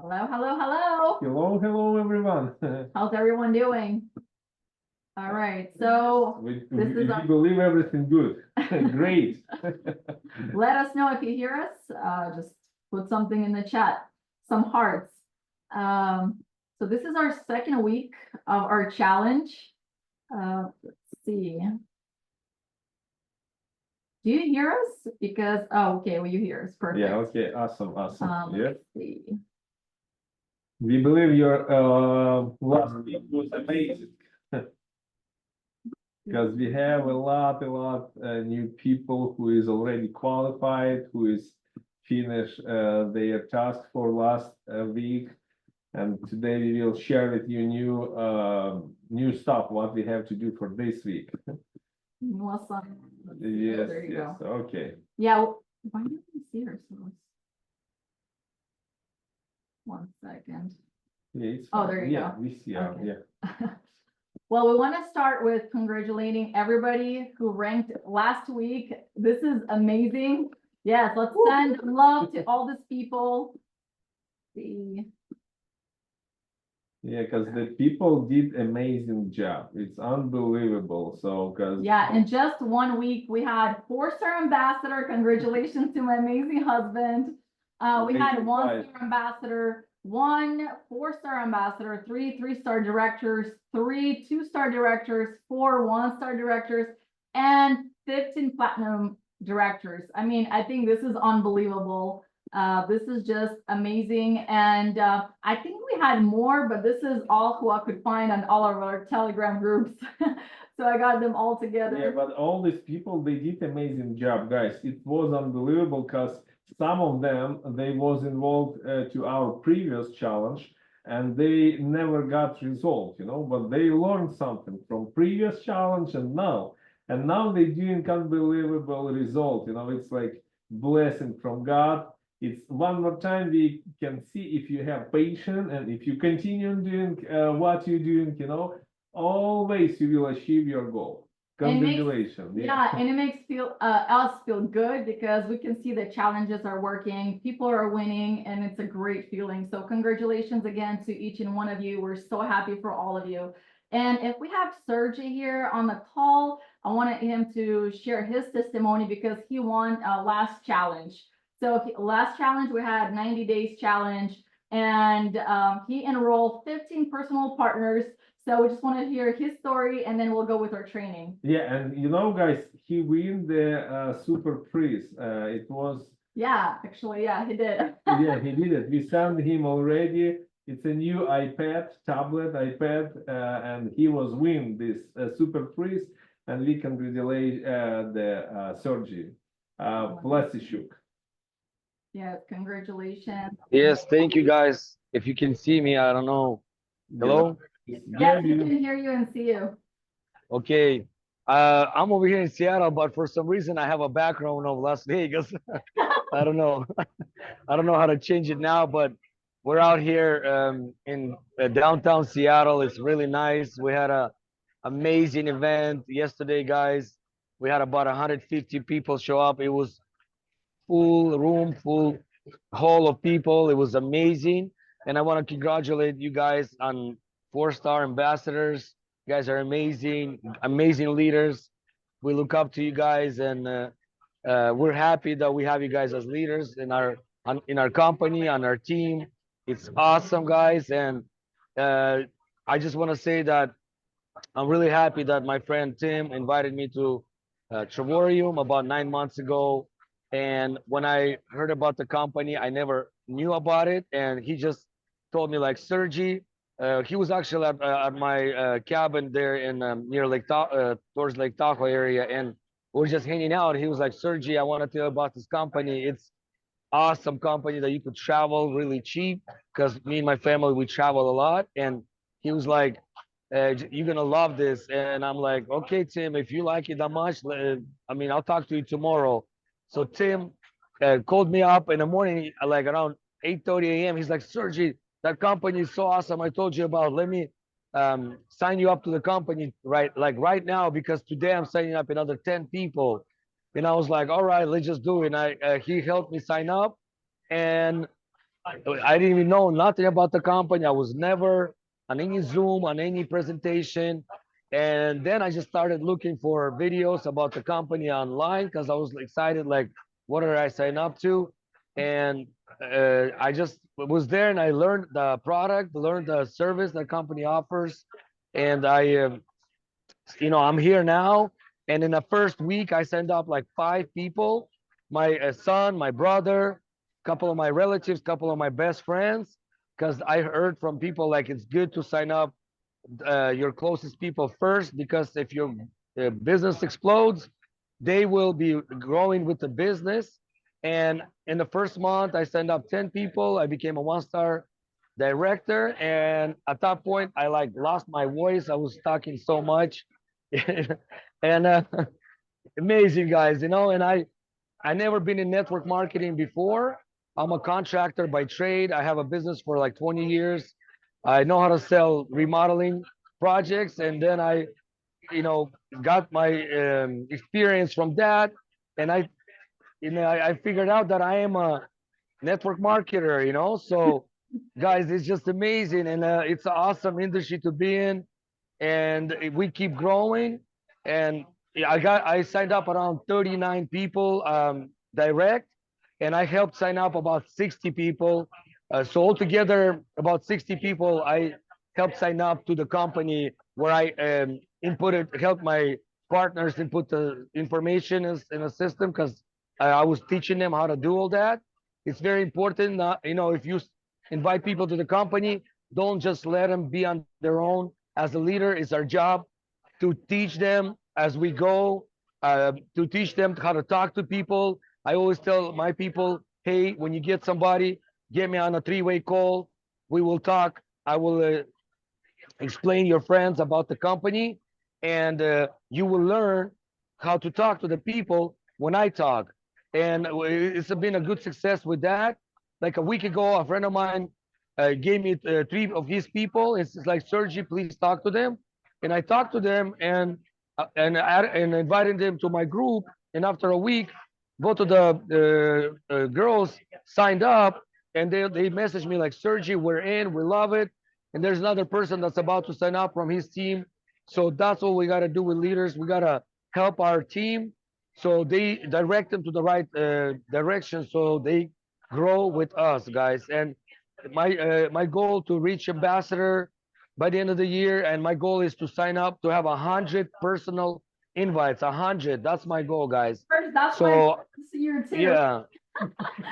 Hello, hello, hello. Hello, hello, everyone. How's everyone doing? All right, so We is our- believe everything good. Great. let us know if you hear us. Just put something in the chat, some hearts. So this is our second week of our challenge. Let's see. Do you hear us? Because, oh, okay, well, you hear us, perfect. Yeah, okay, awesome. Yeah. Let's see. We believe your last week was amazing. Because we have a lot new people who is already qualified, who is finished their task for last week. And today we will share with you new stuff, what we have to do for this week. Awesome. Yes, there you yes, go. okay. Yeah, why don't we see ourselves? 1 second. Yeah, it's Oh, fine. there you Yeah, go. we see Okay. yeah. Well, we want to start with congratulating everybody who ranked last week. This is amazing. Yes, let's send love to all these people. See. Yeah, because the people did amazing job. It's unbelievable. So, because Yeah, in just 1 week, we had 4-star ambassador. Congratulations to my amazing husband. We had 1-star ambassador, 1 4-star ambassador, 3 3-star directors, 3 2-star directors, 4 1-star directors, and 15 platinum directors. I mean, I think this is unbelievable. This is just amazing. And I think we had more, but this is all who I could find on all of our Telegram groups. So I got them all together. yeah, but all these people, they did amazing job, guys. It was unbelievable because some of them, they was involved to our previous challenge and they never got result, but they learned something from previous challenge and now they doing unbelievable result. It's like blessing from God. It's one more time we can see if you have patience and if you continue doing what you're doing, always you will achieve your goal. Congratulations. Yeah, and it makes us feel good because we can see that challenges are working, people are winning, and it's a great feeling. So congratulations again to each and one of you. We're so happy for all of you. And if we have Sergey here on the call, I wanted him to share his testimony because he won last challenge. So last challenge, we had 90 days challenge, and he enrolled 15 personal partners. So we just want to hear his story, and then we'll go with our training. Yeah, and guys, he win the super prize. It was. Yeah, actually, yeah, he did. Yeah, he did it. We sent him already. It's a new tablet, and he was win this super prize, and we congratulate the Sergey Plasishuk. Yes, congratulations. Yes, thank you guys. If you can see me, I don't know. Hello? Yes, we can hear you and see you. Okay. I'm over here in Seattle, but for some reason I have a background of Las Vegas. I don't know. I don't know how to change it now, but we're out here in downtown Seattle. It's really nice. We had a amazing event yesterday, guys. We had about 150 people show up. It was full room, full hall of people. It was amazing. And I want to congratulate you guys on 4-star ambassadors. You guys are amazing, amazing leaders. We look up to you guys, and we're happy that we have you guys as leaders in our company, on our team. It's awesome, guys. And I just want to say that I'm really happy that my friend Tim invited me to Trevorium about 9 months ago. And when I heard about the company, I never knew about it. And he just told me, like, Sergey, he was actually at my cabin there in near towards Lake Tahoe area. And we were just hanging out. He was like, Sergey, I want to tell you about this company. It's awesome company that you could travel really cheap because me and my family, we travel a lot. And he was like, you're gonna love this. And I'm like, okay, Tim, if you like it that much, I mean, I'll talk to you tomorrow. So Tim called me up in the morning, like around 8:30 a.m. He's like, Sergey, that company is so awesome. I told you about. Let me sign you up to the company right now because today I'm signing up another 10 people. And I was like, all right, let's just do it. And he helped me sign up, and I didn't even know nothing about the company. I was never on any Zoom, on any presentation. And then I just started looking for videos about the company online because I was excited, like, what did I sign up to? And I just was there and I learned the product, learned the service the company offers. And I'm here now. And in the first week, I signed up like 5 people, my son, my brother, couple of my relatives, couple of my best friends, because I heard from people like it's good to sign up your closest people first, because if your business explodes, they will be growing with the business. And in the first month, I signed up 10 people. I became a one-star director. And at that point, I like lost my voice. I was talking so much. And amazing guys, and I never been in network marketing before. I'm a contractor by trade. I have a business for like 20 years. I know how to sell remodeling projects, and then I you know got my experience from that. And I figured out that I am a network marketer. So guys, it's just amazing, and it's an awesome industry to be in. And we keep growing. And yeah, I signed up around 39 people direct, and I helped sign up about 60 people. So altogether, about 60 people I helped sign up to the company, where I helped my partners input the information in a system, because I was teaching them how to do all that. It's very important. If you invite people to the company, don't just let them be on their own. As a leader, it's our job to teach them as we go, to teach them how to talk to people. I always tell my people, hey, when you get somebody, get me on a 3-way call. We will talk. I will explain your friends about the company, and you will learn how to talk to the people when I talk. And it's been a good success with that. Like a week ago, a friend of mine gave me 3 of his people. It's like, Sergi, please talk to them. And I talked to them, and invited them to my group. And after a week, both of the girls signed up, and they messaged me like, Sergi, we're in, we love it. And there's another person that's about to sign up from his team. So that's what we got to do with leaders. We got to help our team, so they direct them to the right direction, so they grow with us, guys. And my goal to reach ambassador by the end of the year, and my goal is to sign up to have 100 personal invites. 100. That's my goal, guys. First, that's my So year too. yeah.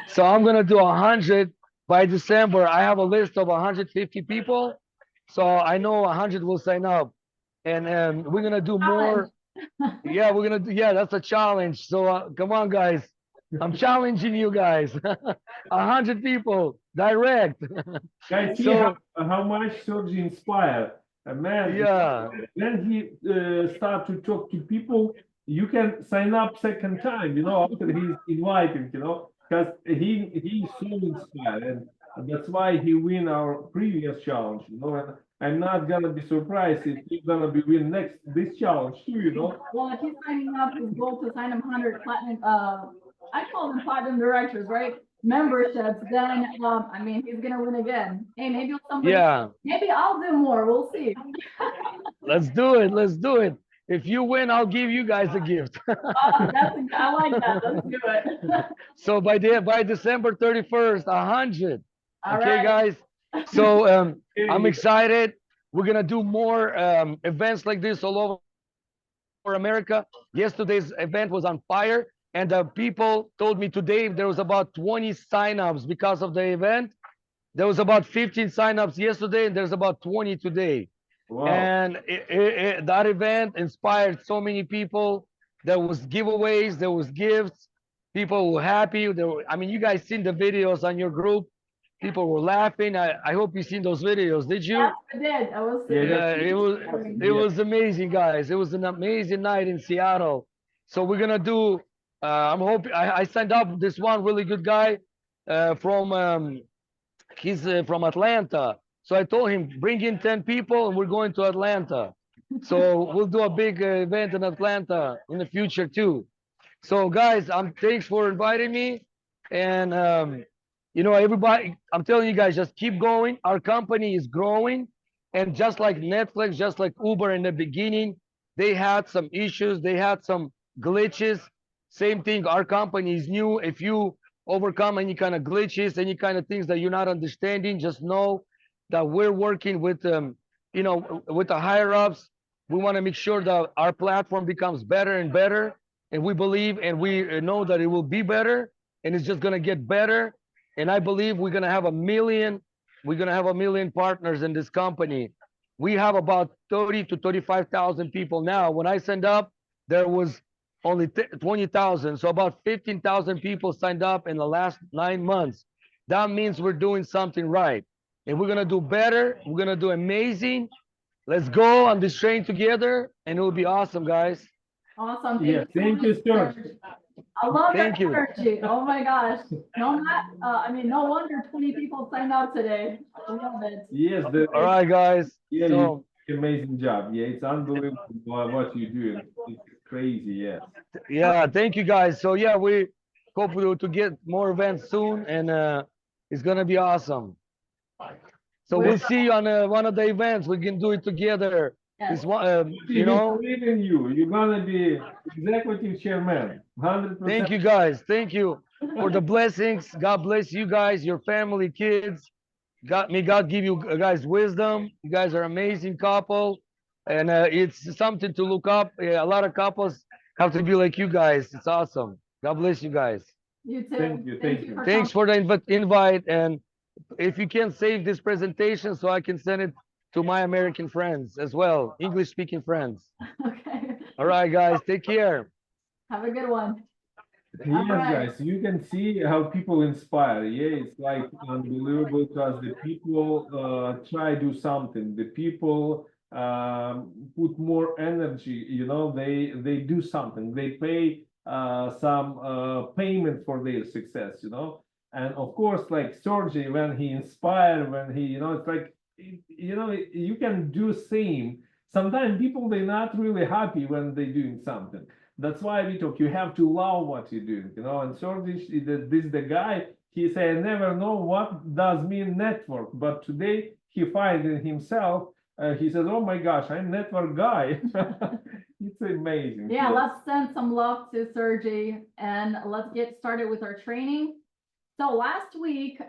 So I'm gonna do 100 by December. I have a list of 150 people, so I know 100 will sign up, and we're gonna do more. Yeah, we're gonna do. Yeah, that's a challenge. So come on, guys. I'm challenging you guys. 100 people direct. Guys, see So how much Sergi inspired. Man, yeah, when he start to talk to people, you can sign up second time, after he's inviting, because he's so inspired, and that's why he win our previous challenge, and I'm not gonna be surprised if he's gonna be win this challenge too. Well, if he's signing up, his goal to sign him 100 platinum, I call them platinum directors, right? Memberships, then, he's gonna win again. Hey, yeah. maybe I'll do more, we'll see. Let's do it. Let's do it. If you win, I'll give you guys a gift. I like that, let's do it. So by December 31st, 100. All Okay, right. guys. So I'm excited. We're gonna do more events like this all over America. Yesterday's event was on fire, and the people told me today there was about 20 signups because of the event. There was about 15 signups yesterday, and there's about 20 today. Wow. And that event inspired so many people. There was giveaways, there was gifts. People were happy. You guys seen the videos on your group. People were laughing. I hope you seen those videos. Did you? Yes, I did, I will see. Yeah, it was amazing, guys. It was an amazing night in Seattle. So we're gonna do. I'm hoping I signed up this one really good guy from he's from Atlanta. So I told him, bring in 10 people and we're going to Atlanta. So we'll do a big event in Atlanta in the future too. So guys, thanks for inviting me. And You know, everybody, I'm telling you guys, just keep going. Our company is growing. And just like Netflix, just like Uber in the beginning, they had some issues, they had some glitches. Same thing, our company is new. If you overcome any kind of glitches, any kind of things that you're not understanding, just know that we're working with, you know, with the higher ups. We want to make sure that our platform becomes better and better. And we believe and we know that it will be better and it's just going to get better. And I believe we're going to have a million partners in this company. We have about 30 to 35,000 people now. When I signed up, there was only 20,000. So about 15,000 people signed up in the last 9 months. That means we're doing something right. And we're going to do better. We're going to do amazing. Let's go on this train together and it will be awesome, guys. Awesome. Yeah, thank you, Serge. I love that Thank you. energy. Oh my gosh. I mean, no wonder 20 people signed up today. I love it. Yes, All right, guys. yeah, So, you do amazing job. Yeah, it's unbelievable what you do. It's crazy, yeah. yeah, thank you guys. So yeah, we hope to get more events soon and it's gonna be awesome. So we'll see you on one of the events. We can do it together. Yes. This one, We you know. believe in you. You're gonna be executive chairman, 100%. Thank you guys. Thank you for the blessings. God bless you guys, your family, kids. May God give you guys wisdom. You guys are amazing couple, and it's something to look up. Yeah, a lot of couples have to be like you guys. It's awesome. God bless you guys. You too. Thank you, thank you. Thanks for the invite, and if you can save this presentation so I can send it to my American friends as well, English speaking friends. Okay. All right, guys, take care. Have a good one. Yes, Alright. guys, you can see how people inspire. Yeah, it's like unbelievable because the people try do something. The people put more energy. You know, they do something. They pay some payment for their success. You know, and of course, like Sergey, when he inspire, when he, you know, it's like you know, you can do same. Sometimes people they're not really happy when they're doing something. That's why we talk. You have to love what you're doing, you know. And so this the guy. He said, "I never know what does mean network, but today he finds in himself. He says, "Oh my gosh, I'm network guy." It's amazing. Yeah, Yes. let's send some love to Sergey and let's get started with our training. So last week,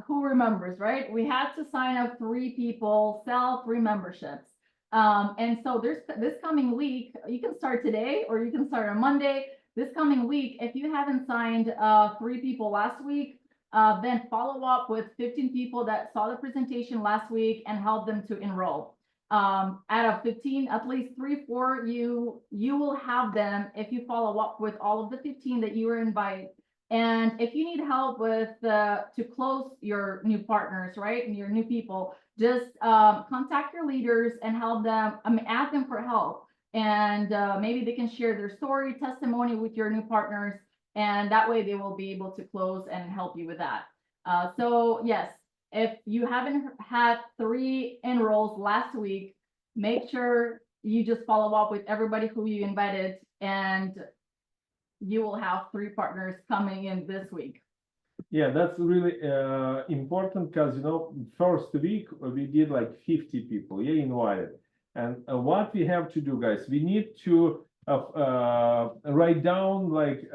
who remembers, right? We had to sign up 3 people, sell 3 memberships. And so there's this coming week, you can start today or you can start on Monday. This coming week, if you haven't signed 3 people last week, then follow up with 15 people that saw the presentation last week and help them to enroll. Out of 15, at least 3, 4, you will have them if you follow up with all of the 15 that you were invited. And if you need help with to close your new partners, right, and your new people, just contact your leaders and help them. I mean, ask them for help, and maybe they can share their story, testimony with your new partners, and that way they will be able to close and help you with that. So yes, if you haven't had 3 enrolls last week, make sure you just follow up with everybody who you invited, and you will have 3 partners coming in this week. Yeah, that's really important because, you know, first week we did like 50 people, yeah, invited. And what we have to do, guys, we need to write down like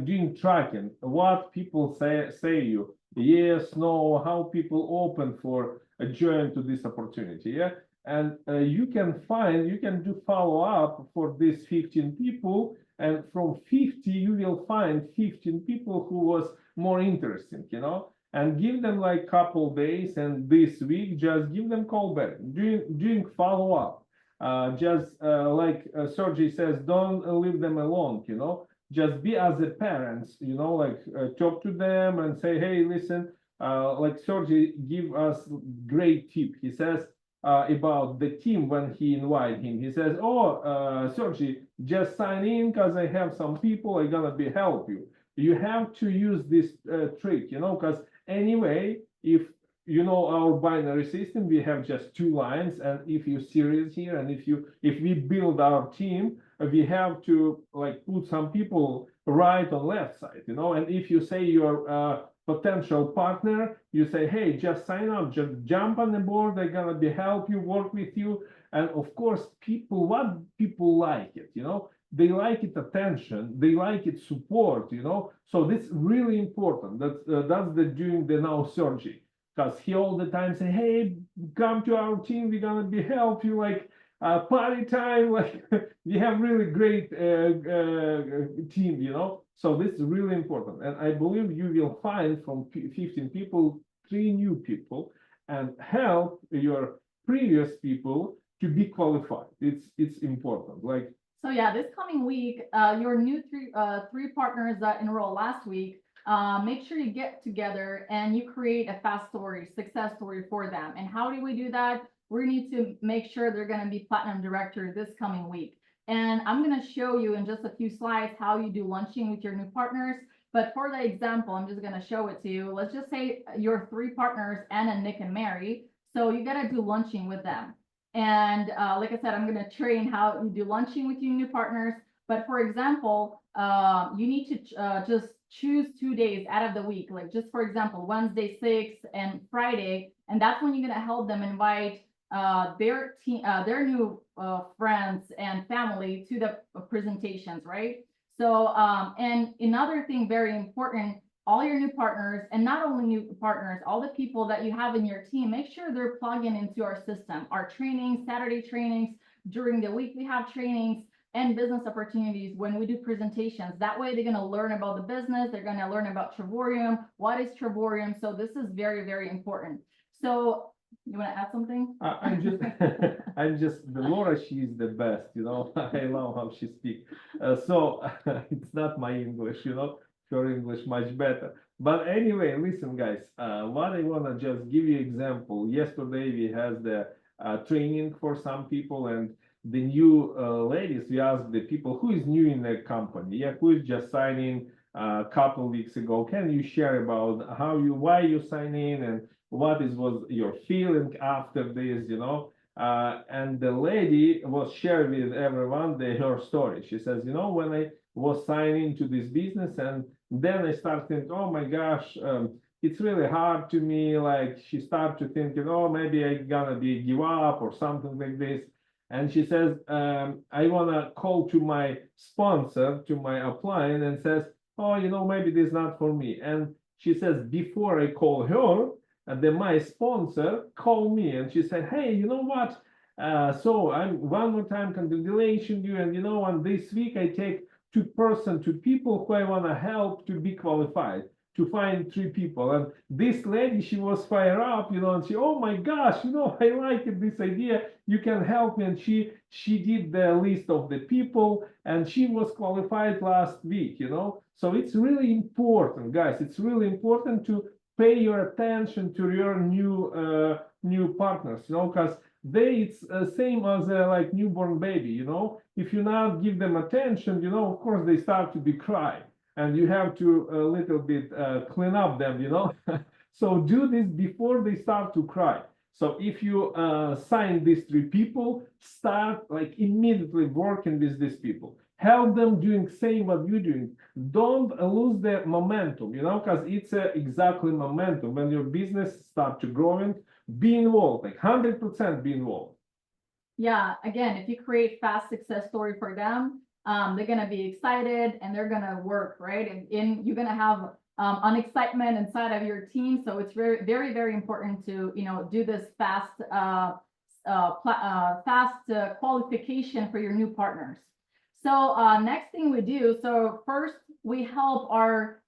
doing tracking, what people say you, yes, no, how people open for a join to this opportunity, yeah. And you can do follow up for these 15 people, and from 50 you will find 15 people who was more interesting, you know, and give them like couple days, and this week just give them call back, doing follow up. Just like Sergey says, don't leave them alone, you know, just be as a parents, you know, like talk to them and say, hey, listen, like Sergey give us great tip. He says about the team when he invited him. He says, oh, Sergey, just sign in because I have some people I'm gonna be help you. You have to use this trick, you know, because anyway, if you know our binary system, we have just 2 lines, and if you're serious here, and if we build our team, we have to like put some people right on left side, you know. And if you say you're potential partner, you say, hey, just sign up, just jump on the board. They're gonna be help you, work with you. And of course, what people like it, they like it attention, they like it support, So this is really important. That's the doing the now Sergey, because he all the time say, hey, come to our team, we're gonna be help you, like party time, like we have really great team, So this is really important, and I believe you will find from 15 people 3 new people, and help your previous people to be qualified. It's important. Like, So yeah, this coming week, your new three partners that enrolled last week, make sure you get together and you create a fast story, success story for them. And how do we do that? We need to make sure they're going to be platinum director this coming week. And I'm going to show you in just a few slides how you do lunching with your new partners. But for the example, I'm just going to show it to you. Let's just say your 3 partners, Anna, Nick, and Mary. So you got to do lunching with them. And like I said, I'm going to train how you do lunching with your new partners. But for example, you need to just choose 2 days out of the week, like just for example, Wednesday 6 and Friday. And that's when you're going to help them invite their team, their new friends and family to the presentations, right? So, and another thing very important, all your new partners, and not only new partners, all the people that you have in your team, make sure they're plugging into our system, our trainings, Saturday trainings, during the week we have trainings, and business opportunities when we do presentations. That way they're going to learn about the business, they're going to learn about Trevorium, what is Trevorium. So this is very, very important. So you want to add something? I'm just, the Laura, she's the best, I love how she speaks. So it's not my English, her English much better. But anyway, listen, guys, what I want to just give you example. Yesterday we had the training for some people, and the new ladies, we asked the people who is new in the company, who is just signing a couple weeks ago. Can you share about why you sign in, and what was your feeling after this, and the lady was sharing with everyone her story. She says, when I was signing to this business, and then I started thinking, oh my gosh, it's really hard to me. Like, she started to think, maybe I gonna give up or something like this. And she says, I wanna call to my sponsor, to my upline, and says, oh, maybe this is not for me. And she says, before I call her, my sponsor called me, and she said, hey, you know what? So I'm one more time, congratulations you. And on this week I take 2 people who I want to help to be qualified, to find 3 people. And this lady, she was fired up, and she, oh my gosh, I like this idea. You can help me. And she did the list of the people, and she was qualified last week, So it's really important, guys. It's really important to pay your attention to your new partners, because it's same as like newborn baby, if you not give them attention, of course they start to be cry, and you have to a little bit clean up them, So do this before they start to cry. So if you sign these 3 people, start like immediately working with these people. Help them doing same what you're doing. Don't lose the momentum, because it's exactly momentum. When your business start to growing, be involved, like 100% be involved. Yeah, again, if you create fast success story for them, they're going to be excited and they're going to work, right? And you're going to have an excitement inside of your team. So it's very, very, very important to, do this fast, qualification for your new partners. So next thing we do, so first we help our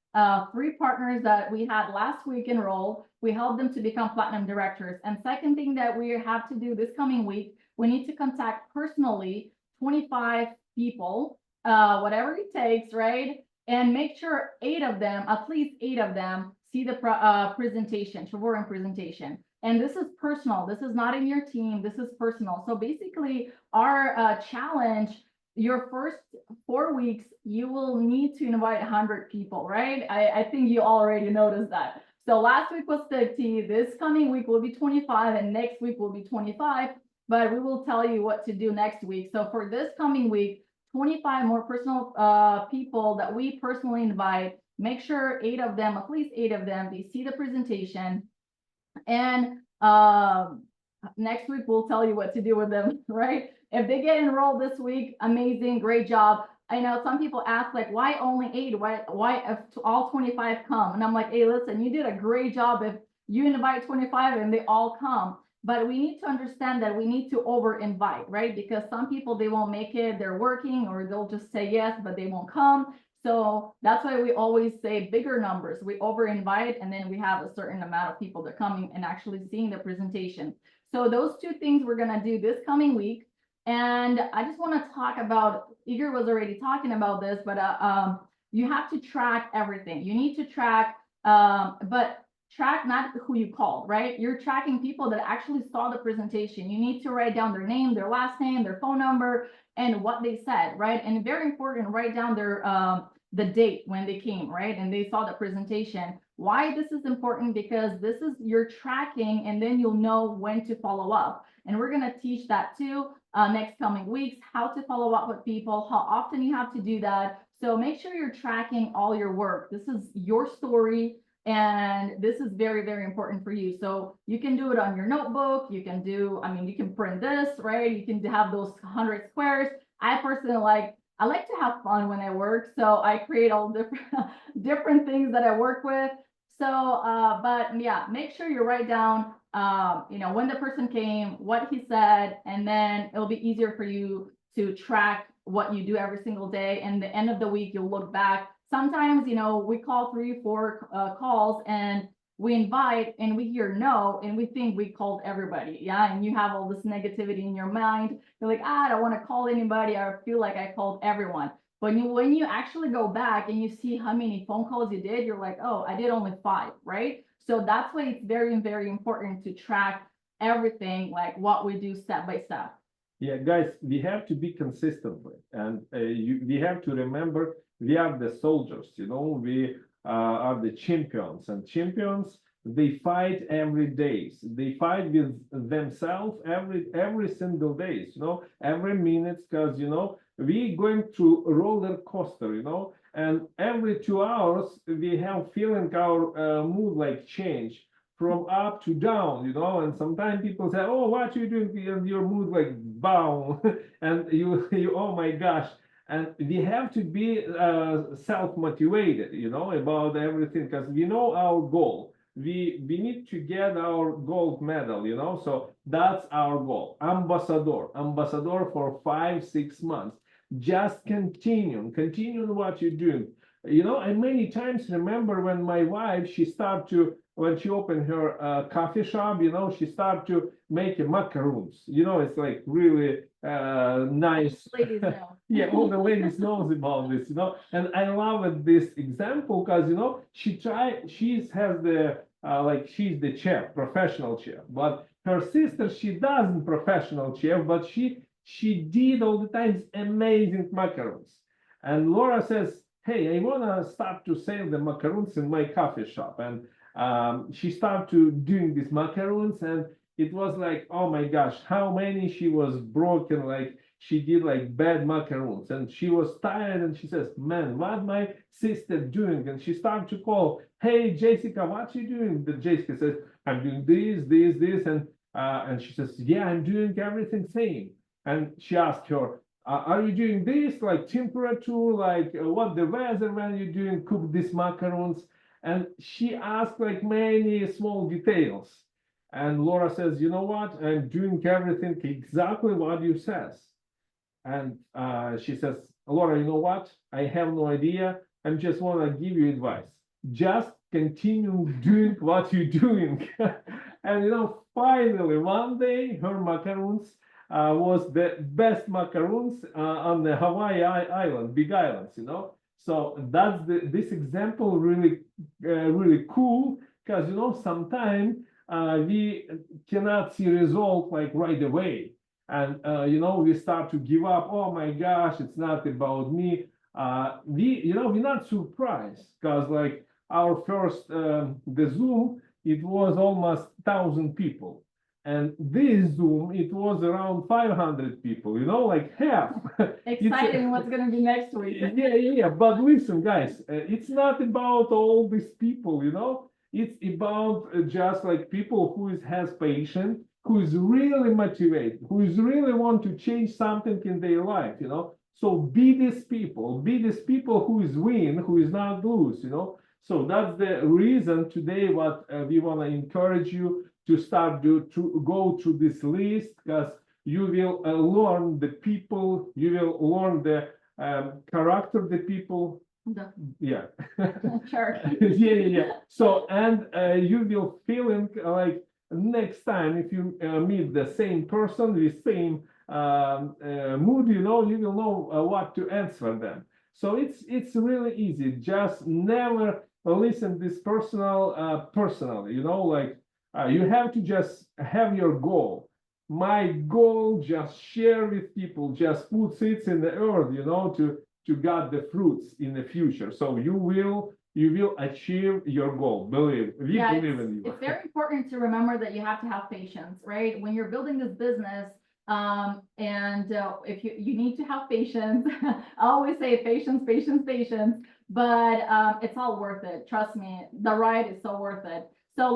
3 partners that we had last week enroll. We help them to become platinum directors. And second thing that we have to do this coming week, we need to contact personally 25 people, whatever it takes, right? And make sure 8 of them, at least 8 of them, see the presentation, Trevorium presentation. And this is personal. This is not in your team. This is personal. So basically our challenge, your first 4 weeks, you will need to invite 100 people, right? I think you already noticed that. So last week was 50, this coming week will be 25, and next week will be 25, but we will tell you what to do next week. So for this coming week, 25 more personal people that we personally invite. make sure 8 of them, at least 8 of them, they see the presentation. And next week we'll tell you what to do with them, right? If they get enrolled this week, amazing, great job. I know some people ask like, why only 8? Why if all 25 come? And I'm like, hey, listen, you did a great job if you invite 25 and they all come. But we need to understand that we need to over invite, right? Because some people, they won't make it, they're working, or they'll just say yes, but they won't come. So that's why we always say bigger numbers. We over invite, and then we have a certain amount of people that are coming and actually seeing the presentation. So those 2 things we're gonna do this coming week. And I just want to talk about, Igor was already talking about this, but you have to track everything. You need to track, but track not who you called, right? You're tracking people that actually saw the presentation. You need to write down their name, their last name, their phone number, and what they said, right? And very important, write down their the date when they came, right? And they saw the presentation. Why this is important? Because this is your tracking, and then you'll know when to follow up. And we're going to teach that too next coming weeks, how to follow up with people, how often you have to do that. So make sure you're tracking all your work. This is your story, and this is very, very important for you. So you can do it on your notebook. You can do, I mean, you can print this, right? You can have those 100 squares. I personally I like to have fun when I work. So I create all different things that I work with. So, but yeah, make sure you write down, when the person came, what he said, and then it'll be easier for you to track what you do every single day. And the end of the week, you'll look back. Sometimes, we call 3, 4 calls, and we invite and we hear no, and we think we called everybody. Yeah. And you have all this negativity in your mind. You're like, I don't want to call anybody. I feel like I called everyone. But when you actually go back and you see how many phone calls you did, you're like, oh, I did only 5, right? So that's why it's very, very important to track everything, like what we do step by step. Yeah, guys, we have to be consistent, and we have to remember we are the soldiers, we are the champions, and champions, they fight every day. They fight with themselves every single day, every minute, because, we going through a roller coaster, and every 2 hours we have feeling our mood like change from up to down, and sometimes people say, oh, what you doing? And your mood like bow, and you, oh my gosh. And we have to be self-motivated, about everything, because we know our goal. We need to get our gold medal, so that's our goal. Ambassador for 5-6 months. Just continue what you're doing. I many times remember when my wife, when she opened her coffee shop, she started to make macaroons. It's like really nice. Ladies know. Yeah, all the ladies knows about this, and I love this example because, she has the, she's the chef, professional chef, but her sister, she doesn't professional chef, but she did all the times amazing macaroons. And Laura says, hey, I want to start to sell the macaroons in my coffee shop. And she started to doing these macaroons, and it was like, oh my gosh, how many she was broken, like she did like bad macaroons, and she was tired, and she says, man, what my sister doing? And she started to call, hey, Jessica, what you doing? The Jessica says, I'm doing this, and she says, yeah, I'm doing everything same. And she asked her, are you doing this, like temperature, like what the weather when you doing cook these macarons? And she asked like many small details. And Laura says, you know what, I'm doing everything exactly what you says. And she says, Laura, you know what, I have no idea. I just want to give you advice. Just continue doing what you're doing. And finally, one day, her macarons was the best macaroons on the Hawaii island, big islands, So that's this example really, really cool, because, sometimes we cannot see result like right away. And, we start to give up. Oh my gosh, it's not about me. We're not surprised, because like our first, the Zoom, it was almost 1,000 people. And this Zoom, it was around 500 people, like half. Exciting what's gonna be next week. Yeah. But listen, guys, it's not about all these people, It's about just like people who has patience, who is really motivated, who is really want to change something in their life, So be these people who is win, who is not lose, So that's the reason today what we want to encourage you to start to go through this list, because you will learn the people, you will learn the character of the people. Yeah. Sure. Yeah. So, and you will feeling like next time if you meet the same person with same mood, you will know what to answer them. So it's really easy. Just never listen this personally, like you have to just have your goal. My goal, just share with people, just put seeds in the earth, to get the fruits in the future. So you will achieve your goal. We Yeah, believe in you. it's very important to remember that you have to have patience, right? When you're building this business, and if you need to have patience, I always say patience, but it's all worth it. Trust me, the ride is so worth it. So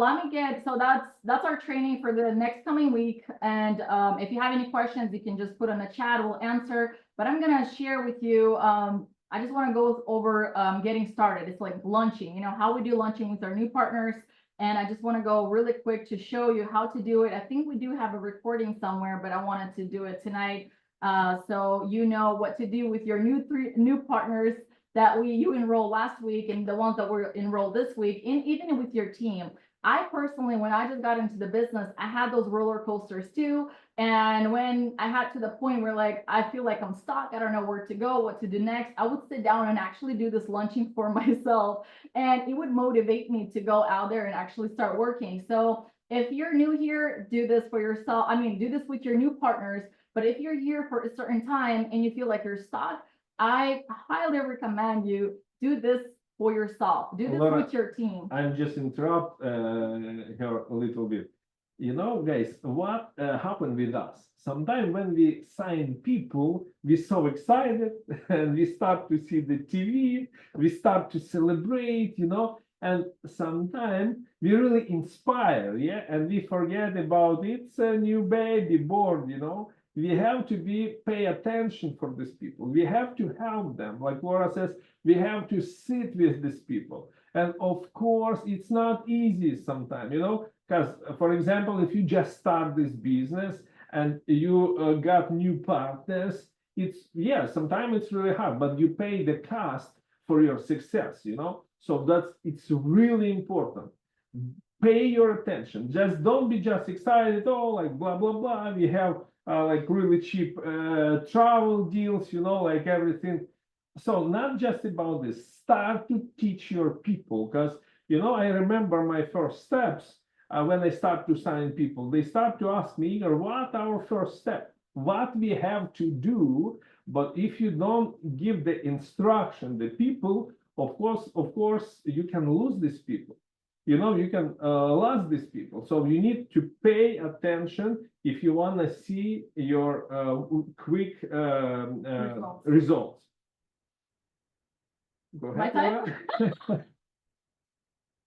that's our training for the next coming week. And if you have any questions, you can just put in the chat, we'll answer. But I'm gonna share with you, I just want to go over getting started. It's like launching, how we do launching with our new partners. And I just want to go really quick to show you how to do it. I think we do have a recording somewhere, but I wanted to do it tonight. So you know what to do with your new partners that you enrolled last week and the ones that were enrolled this week, and even with your team. I personally, when I just got into the business, I had those roller coasters too. And when I had to the point where like, I feel like I'm stuck, I don't know where to go, what to do next, I would sit down and actually do this lunching for myself. And it would motivate me to go out there and actually start working. So if you're new here, do this for yourself. I mean, do this with your new partners. But if you're here for a certain time and you feel like you're stuck, I highly recommend you do this for yourself. Do this Laura, with your team. I'm just interrupt her a little bit. Guys, what happened with us? Sometimes when we sign people, we're so excited and we start to see the TV, we start to celebrate, and sometimes we really inspire, yeah, and we forget about it's a new baby born, We have to pay attention for these people. We have to help them. Like Laura says, we have to sit with these people. And of course, it's not easy sometimes, because for example, if you just start this business and you got new partners, sometimes it's really hard, but you pay the cost for your success, So it's really important. Pay your attention. Just don't be just excited, like blah, blah, blah. We have like really cheap travel deals, like everything. So not just about this, start to teach your people, because, I remember my first steps when I start to sign people, they start to ask me, Igor, what our first step, what we have to do. But if you don't give the instruction, the people, of course, you can lose these people. You can lose these people. So you need to pay attention if you want to see your quick results. Go ahead, Laura.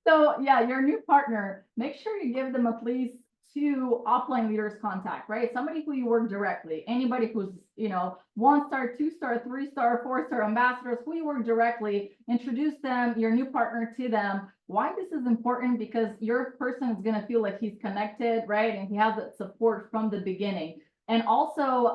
So yeah, your new partner, make sure you give them at least 2 offline leaders contact, right? Somebody who you work directly, anybody who's, 1-star, 2-star, 3-star, 4-star ambassadors, who you work directly, introduce them, your new partner to them. Why this is important? Because your person is going to feel like he's connected, right? And he has that support from the beginning. And also,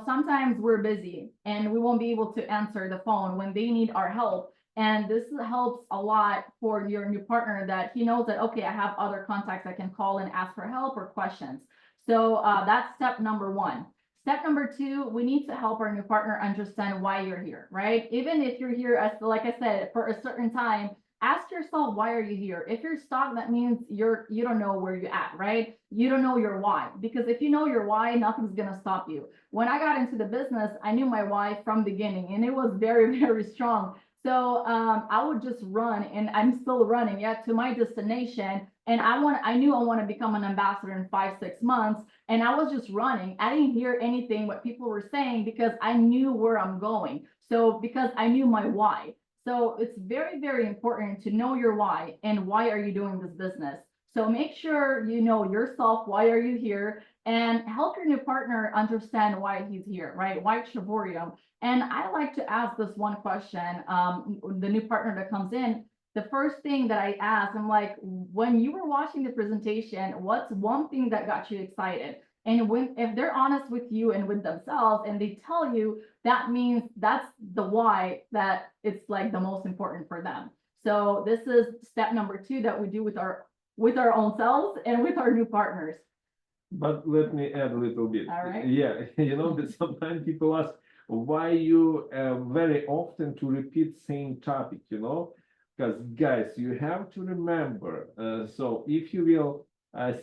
sometimes we're busy and we won't be able to answer the phone when they need our help. And this helps a lot for your new partner that he knows that, okay, I have other contacts I can call and ask for help or questions. So that's step number 1. Step number 2, we need to help our new partner understand why you're here, right? Even if you're here, as like I said, for a certain time, ask yourself, why are you here? If you're stuck, that means you don't know where you're at, right? You don't know your why, because if you know your why, nothing's going to stop you. When I got into the business, I knew my why from the beginning, and it was very, very strong. So I would just run, and I'm still running, yeah, to my destination. And I knew I want to become an ambassador in 5, 6 months. And I was just running. I didn't hear anything what people were saying because I knew where I'm going. So because I knew my why. So it's very, very important to know your why and why are you doing this business. So make sure you know yourself, why are you here, and help your new partner understand why he's here, right? Why Trivorium? And I like to ask this one question, the new partner that comes in, the first thing that I ask, I'm like, when you were watching the presentation, what's one thing that got you excited? And if they're honest with you and with themselves and they tell you, that means that's the why that it's like the most important for them. So this is step number 2 that we do with our own selves and with our new partners. But let me add a little bit. All right. Yeah, that sometimes people ask why you very often to repeat same topic, because guys, you have to remember. So if you will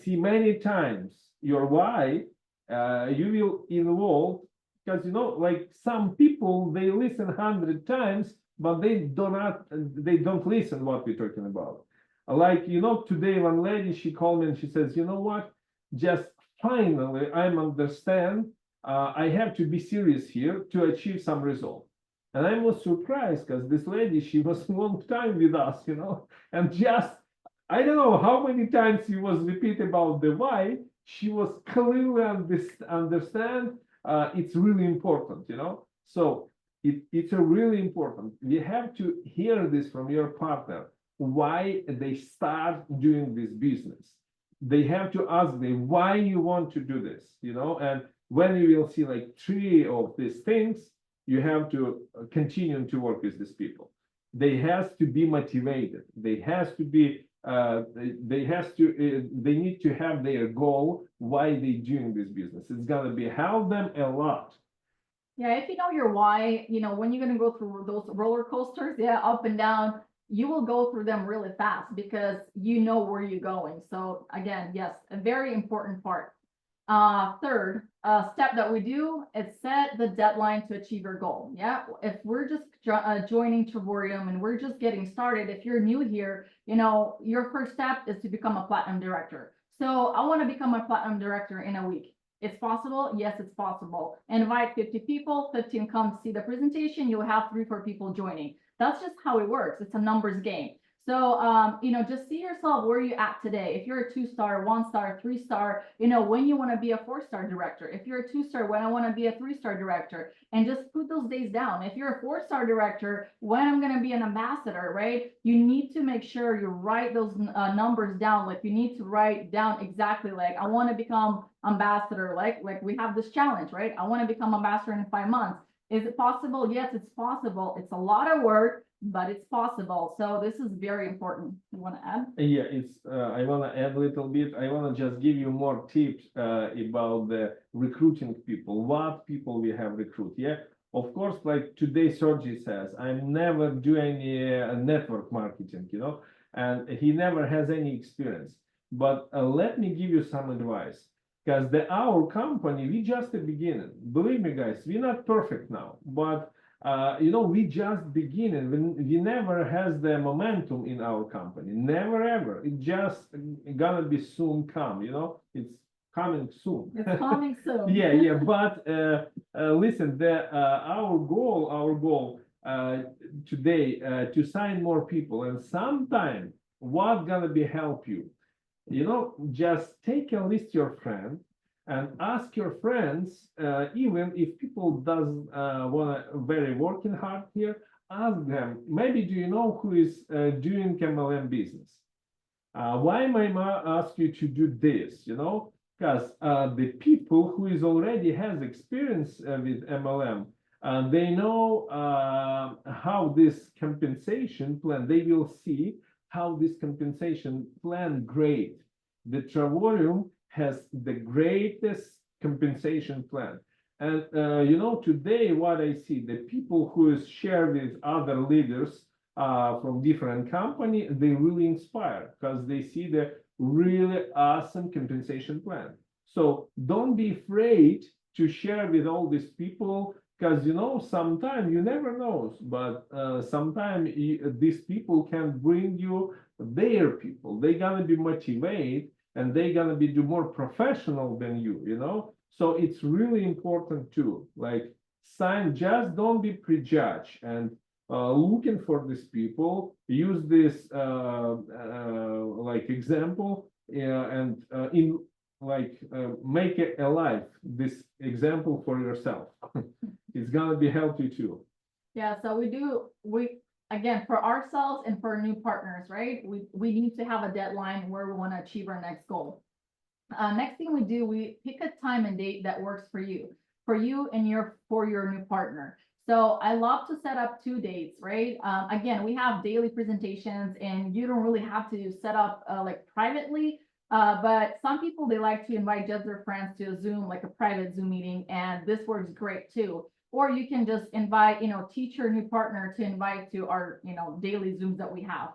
see many times your why, you will involve, because like some people they listen 100 times, but they don't listen what we're talking about. Like today one lady she called me and she says, you know what? Just finally, I understand I have to be serious here to achieve some result. And I was surprised because this lady, she was a long time with us, and just, I don't know how many times she was repeat about the why, she was clearly understand it's really important, So it's a really important. You have to hear this from your partner, why they start doing this business. They have to ask them why you want to do this, and when you will see like 3 of these things, you have to continue to work with these people. They has to be motivated. They has to be they need to have their goal why they doing this business. It's gonna be help them a lot. Yeah, if you know your why, when you're gonna go through those roller coasters, yeah, up and down, you will go through them really fast because you know where you're going. So again, yes, a very important part. Third step that we do is set the deadline to achieve your goal. Yeah, if we're just joining Trivorium and we're just getting started, if you're new here, your first step is to become a platinum director. So I want to become a platinum director in a week. It's possible. Yes, it's possible. Invite 50 people, 15 come see the presentation. You'll have 3, 4 people joining. That's just how it works. It's a numbers game. So, just see yourself where you're at today. If you're a 2-star, 1-star, 3-star, when you want to be a 4-star director. If you're a 2-star, when I want to be a 3-star director, and just put those days down. If you're a 4-star director, when I'm going to be an ambassador, right? You need to make sure you write those numbers down. Like you need to write down exactly like, I want to become ambassador. Like we have this challenge, right? I want to become ambassador in 5 months. Is it possible? Yes, it's possible. It's a lot of work, but it's possible. So this is very important. You want to add? Yeah, I want to add a little bit. I want to just give you more tips about the recruiting people, what people we have recruit. Yeah, of course, like today Sergey says, I never do any network marketing, and he never has any experience. But let me give you some advice. Because our company, we just the beginning. Believe me, guys, we're not perfect now, but we just beginning. We never has the momentum in our company. Never ever. It just gonna be soon come. It's coming soon. It's coming soon. Yeah. But listen, our goal today to sign more people, and sometime what gonna be help you. Just take a list your friend and ask your friends, even if people doesn't want to very working hard here, ask them, maybe do you know who is doing MLM business? Why my mom ask you to do this, because the people who is already has experience with MLM, they know how this compensation plan, they will see how this compensation plan great. The Trivorium has the greatest compensation plan. And today what I see, the people who is share with other leaders from different company, they really inspire because they see the really awesome compensation plan. So don't be afraid to share with all these people because sometimes you never know, but sometimes these people can bring you their people. They're gonna be motivated and they're gonna be do more professional than you. So it's really important too. Like just don't be prejudged and looking for these people. Use this like example and in like make it alive. This example for yourself. It's gonna be healthy too. Yeah, so we again, for ourselves and for new partners, right? We need to have a deadline where we want to achieve our next goal. Next thing we do, we pick a time and date that works for you and for your new partner. So I love to set up 2 dates, right? Again, we have daily presentations and you don't really have to set up like privately. But some people, they like to invite just their friends to a Zoom, like a private Zoom meeting, and this works great too. Or you can just invite, teach your new partner to invite to our, daily Zooms that we have.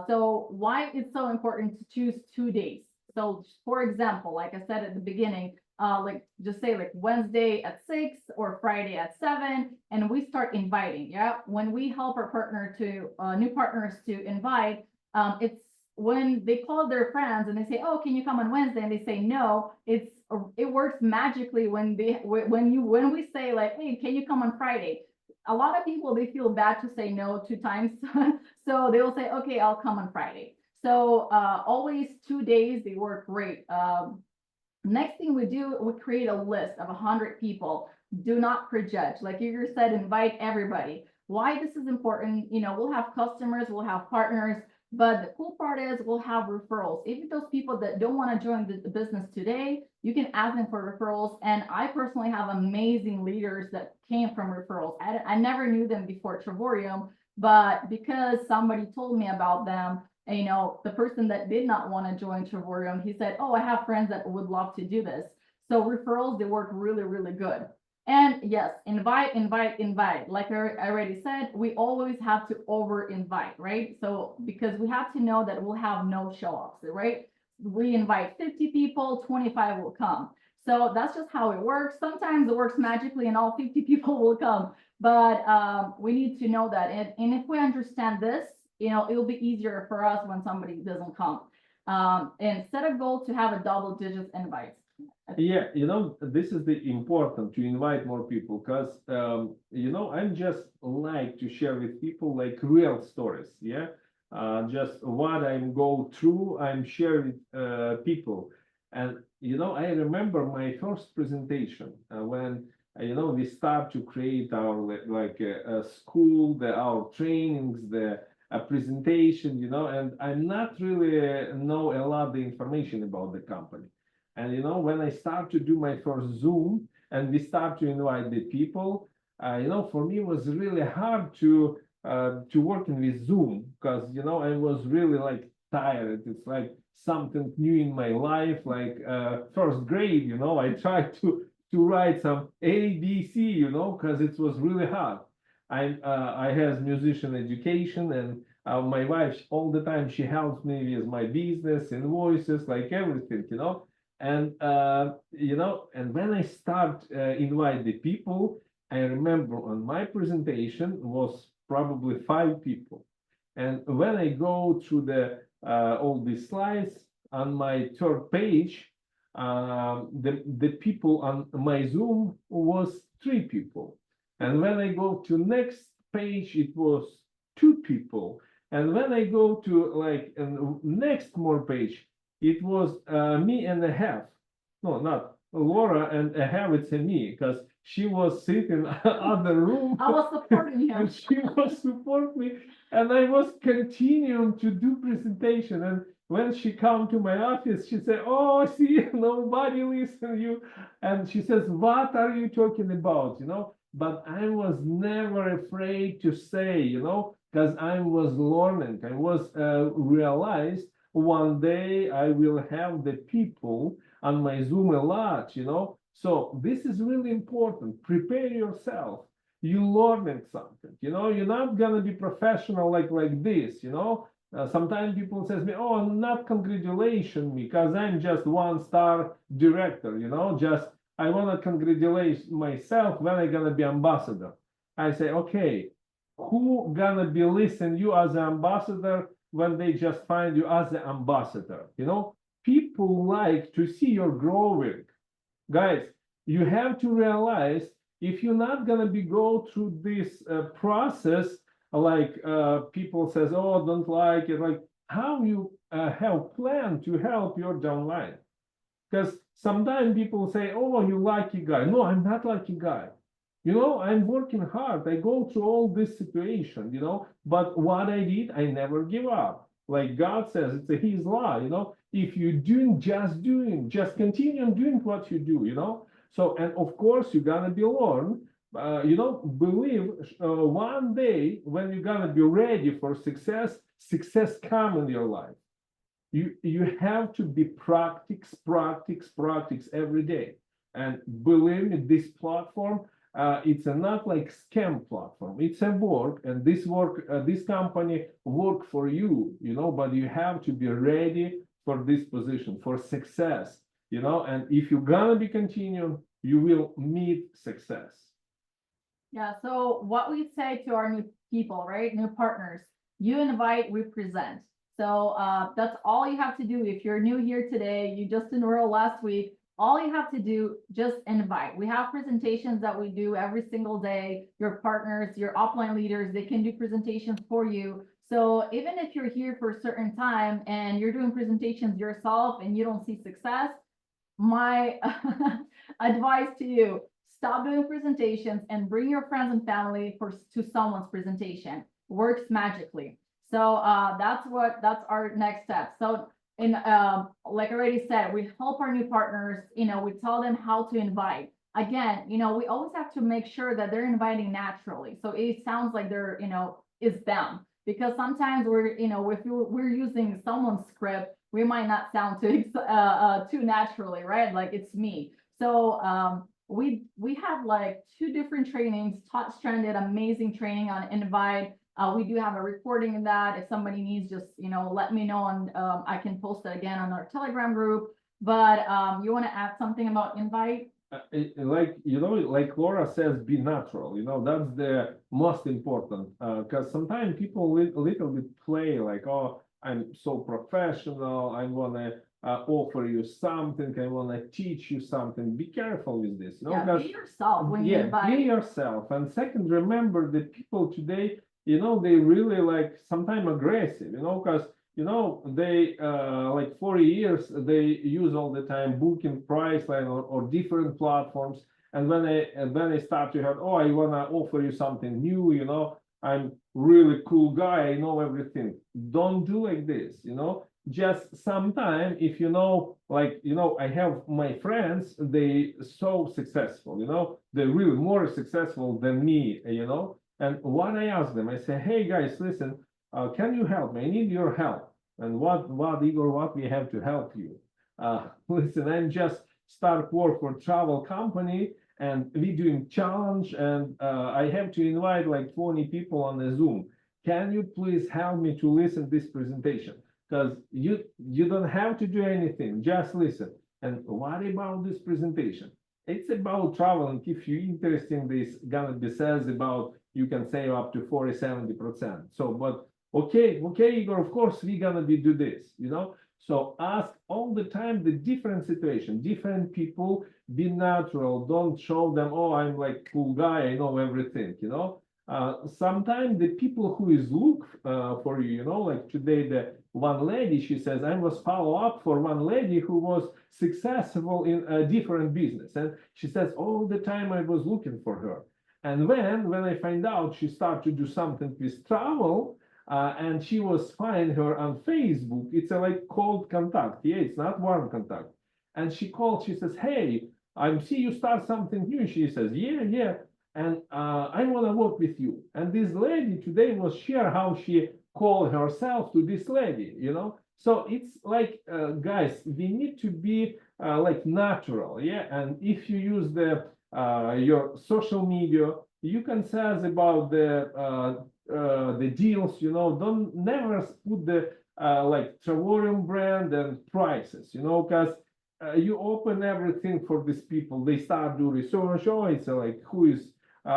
So why it's so important to choose 2 days. So for example, like I said at the beginning, like just say like Wednesday at 6 or Friday at 7, and we start inviting. Yeah. When we help our partner to new partners to invite, it's when they call their friends and they say, oh, can you come on Wednesday? And they say no, it works magically when we say like, hey, can you come on Friday? A lot of people, they feel bad to say no 2 times. So they will say, okay, I'll come on Friday. So always 2 days, they work great. Next thing we do, we create a list of 100 people. Do not prejudge. Like Igor said, invite everybody. Why this is important, we'll have customers, we'll have partners, but the cool part is we'll have referrals. Even those people that don't want to join the business today, you can ask them for referrals. And I personally have amazing leaders that came from referrals. I never knew them before Trevorium, but because somebody told me about them, and, the person that did not want to join Trevorium, he said, oh, I have friends that would love to do this. So referrals, they work really, really good. And yes, invite. Like I already said, we always have to over invite, right? So because we have to know that we'll have no show-offs, right? We invite 50 people, 25 will come. So that's just how it works. Sometimes it works magically and all 50 people will come, but we need to know that. And if we understand this, it'll be easier for us when somebody doesn't come. And set a goal to have a double digit invites. Yeah, this is the important to invite more people because I'm just like to share with people like real stories. Yeah, just what I'm go through, I'm sharing with people. And I remember my first presentation when we start to create our like a school, our trainings, the a presentation, and I'm not really know a lot of the information about the company. And when I start to do my first Zoom and we start to invite the people, for me it was really hard to working with Zoom because I was really like tired. It's like something new in my life, like first grade. I tried to write some A, B, C, because it was really hard. I have musician education and my wife all the time she helps me with my business invoices, like everything, and and when I start invite the people, I remember on my presentation was probably 5 people, and when I go through the all these slides on my third page, the people on my Zoom was 3 people. And when I go to next page, it was 2 people. And when I go to like next more page, it was me and a half. No, not Laura and a half. It's a me because she was sitting other room. I was supporting him. And she was support me, and I was continuing to do presentation. And when she come to my office, she said, "Oh, see, nobody listen you." And she says, "What are you talking about?" But I was never afraid to say, because I was learning. I was realized one day I will have the people on my Zoom a lot, So this is really important. Prepare yourself. You learning something, You're not gonna be professional like this, sometimes people says me, "Oh, not congratulation me, because I'm just 1-star director, just I want to congratulate myself when I gonna be ambassador. I say, okay, who gonna be listen you as an ambassador when they just find you as an ambassador? You know, people like to see you're growing. Guys, you have to realize if you're not gonna be go through this process, like people says, oh, don't like it, like how you have planned to help your downline. Because sometimes people say, oh, you lucky guy. No, I'm not lucky guy. You know, I'm working hard. I go through all this situation, you know, but what I did, I never give up. Like God says, it's His law, you know. If you're doing, just continue doing what you do, you know. So, and of course, you're gonna be learn. You know, believe one day when you're gonna be ready for success, success come in your life. You have to be practice every day. And believe me, this platform, it's a not like scam platform. It's a work, and this company work for you, you know, but you have to be ready for this position, for success, you know, and if you're gonna be continuing, you will meet success. Yeah, so what we say to our new people, right, new partners, you invite, we present. So that's all you have to do. If you're new here today, you just enrolled last week, all you have to do, just invite. We have presentations that we do every single day. Your partners, your upline leaders, they can do presentations for you. So even if you're here for a certain time and you're doing presentations yourself and you don't see success, my advice to you, stop doing presentations and bring your friends and family to someone's presentation. Works magically. So that's our next step. So like I already said, we help our new partners, you know, we tell them how to invite. Again, you know, we always have to make sure that they're inviting naturally. So it sounds like they're, you know, it's them. Because sometimes we're, you know, if we're using someone's script, we might not sound too naturally, right? Like it's me. So we have like 2 different trainings, Taught Stranded, amazing training on invite. We do have a recording of that. If somebody needs, just, you know, let me know, and I can post it again on our Telegram group. But you want to add something about invite? Like, you know, like Laura says, be natural, you know, that's the most important, because sometimes people little bit play like, oh, I'm so professional, I want to offer you something, I want to teach you something. Be careful with this, you know, Yeah, be yourself when you invite. Be yourself. And second, remember the people today, you know, they really like sometimes aggressive, you know, because you know, they like 40 years, they use all the time Booking, Priceline, or different platforms. And when I start to have, oh, I want to offer you something new, you know, I'm really cool guy, I know everything. Don't do like this, you know. Just sometime, if you know, like, you know, I have my friends, they so successful, you know, they're really more successful than me, you know. And when I ask them, I say, hey guys, listen, can you help me? I need your help. And what, Igor, what we have to help you? Listen, I'm just start work for travel company, and we doing challenge, and I have to invite like 20 people on the Zoom. Can you please help me to listen this presentation? Because you don't have to do anything, just listen. And what about this presentation? It's about travel, and if you're interested in this, gonna be says about you can save up to 40-70%. So, but okay, Igor, of course we're gonna do this, you know. So ask all the time the different situation, different people, be natural, don't show them, oh, I'm like cool guy, I know everything, you know. Sometimes the people who is look for you, you know, like today the one lady, she says, I was follow up for one lady who was successful in a different business, and she says all the time I was looking for her. And when I find out she started to do something with travel, and she was find her on Facebook, it's a like cold contact, yeah, it's not warm contact. And she called, she says, hey, I see you start something new. She says, yeah, and I want to work with you. And this lady today was share how she called herself to this lady, you know. So it's like, guys, we need to be like natural, yeah. And if you use the your social media, you can say about the deals, you know. Don't never put the like Travorium brand and prices, you know, because you open everything for these people. They start do research. Oh, it's like who is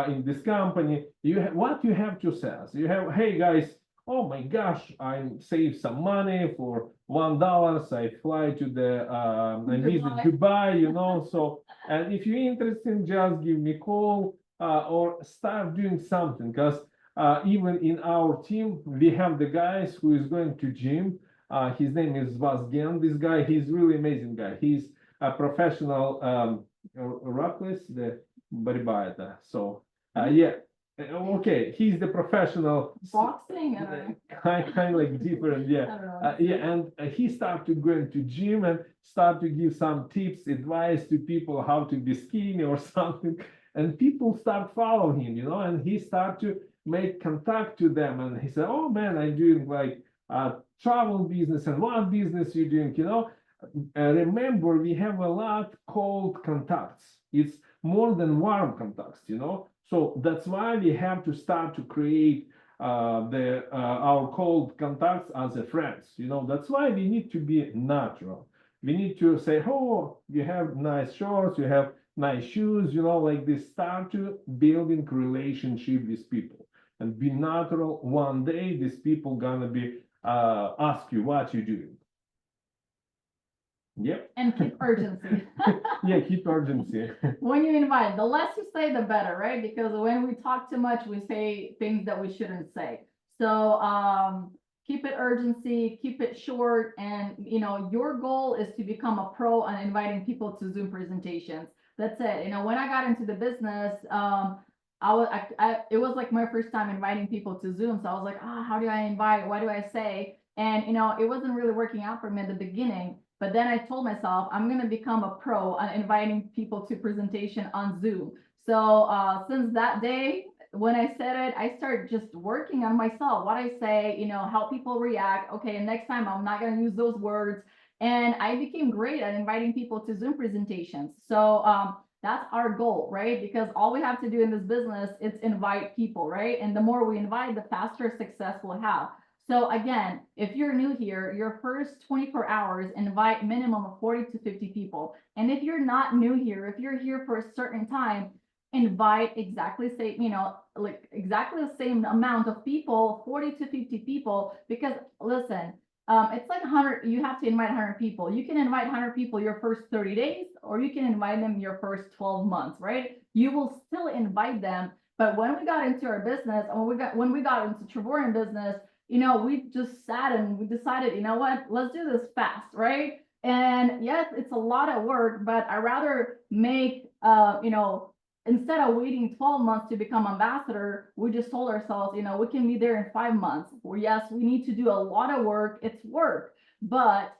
in this company. What you have to say. You have, hey guys, oh my gosh, I save some money for $1. I fly to the I visit Dubai, you know. So, and if you're interested, just give me a call or start doing something. Because even in our team, we have the guys who is going to gym. His name is Vazgen. This guy, he's really amazing guy. He's a professional reckless, the bodybuilder. So yeah, okay, he's the professional Boxing, I don't know. kind of like different, I yeah. don't know. Yeah, and he started to go into gym and start to give some tips, advice to people how to be skinny or something. And people start following him, you know, and he start to make contact to them. And he said, oh man, I'm doing like travel business and what business you doing, you know. Remember, we have a lot cold contacts. It's more than warm contacts, you know. So that's why we have to start to create our cold contacts as a friends. You know, that's why we need to be natural. We need to say, oh, you have nice shorts, you have nice shoes, you know, like this. Start to building relationship with people and be natural. One day, these people gonna be ask you what you doing. Yep. And keep urgency. Yeah, keep urgency. When you invite, the less you say, the better, right? Because when we talk too much, we say things that we shouldn't say. So keep it urgency, keep it short, and you know your goal is to become a pro on inviting people to Zoom presentations. That's it. You know, when I got into the business, it was like my first time inviting people to Zoom. So I was like, how do I invite? What do I say? And you know, it wasn't really working out for me at the beginning. But then I told myself, I'm going to become a pro on inviting people to presentation on Zoom. So since that day, when I said it, I started just working on myself, what I say, you know, how people react. Okay, and next time I'm not going to use those words. And I became great at inviting people to Zoom presentations. So that's our goal, right? Because all we have to do in this business is invite people, right? And the more we invite, the faster success we'll have. So again, if you're new here, your first 24 hours, invite minimum of 40 to 50 people. And if you're not new here, if you're here for a certain time, invite exactly exactly the same amount of people, 40 to 50 people, because listen, it's like 100, you have to invite 100 people. You can invite 100 people your first 30 days, or you can invite them your first 12 months, right? You will still invite them. But when we got into our business, and when we got into Trevorian business, you know, we just sat and we decided, you know what, let's do this fast, right? And yes, it's a lot of work, but I rather make, you know, instead of waiting 12 months to become ambassador, we just told ourselves, you know, we can be there in 5 months. Well, yes, we need to do a lot of work. It's work, but